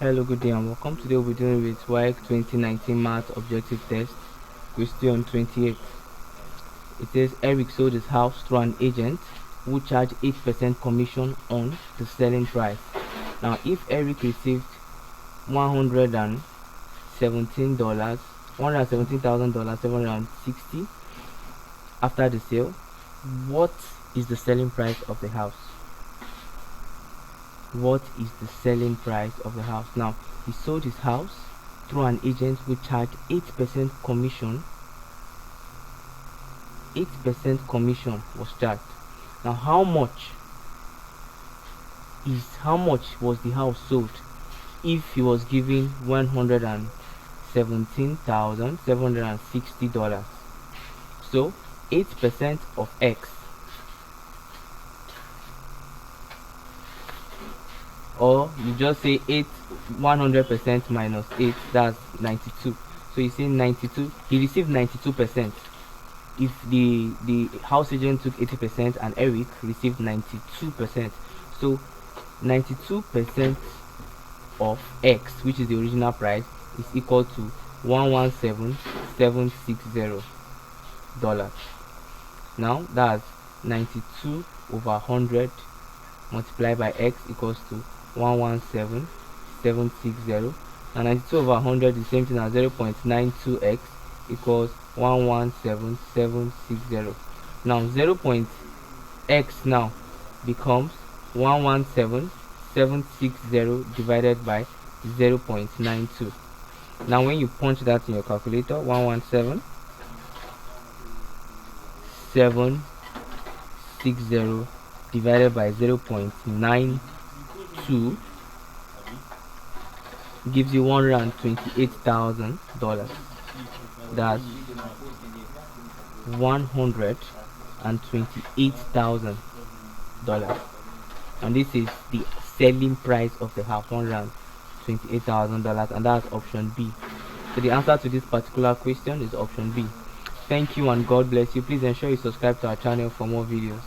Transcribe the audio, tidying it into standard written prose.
Hello, good day and welcome. Today we'll be doing with WAEC 2019 Math Objective Test, question 28. It says Eric sold his house through an agent who charged 8% commission on the selling price. Now, if Eric received $117, $117,760 after the sale, what is the selling price of the house? What is the selling price of the house? Now, he sold his house through an agent who charged 8% commission. 8% commission was charged. Now, how much was the house sold if he was giving $117,760? So 8% of X, or you just say 100% minus 8, that's 92. So you say 92, he received 92%. If the house agent took 80% and Eric received 92%, so 92% of X, which is the original price, is equal to $117,760. Now that's 92 over 100 multiplied by X equals to 117,760. and 92 over 100 is the same thing as 0.92x equals 117,760. Now 0.x now becomes 117,760 divided by 0.92. Now when you punch that in your calculator, 117,760 divided by 0.92 gives you $128,000. That's $128,000, and this is the selling price of the house, $128,000, and that's option B. So the answer to this particular question is option B. Thank you and God bless you. Please ensure you subscribe to our channel for more videos.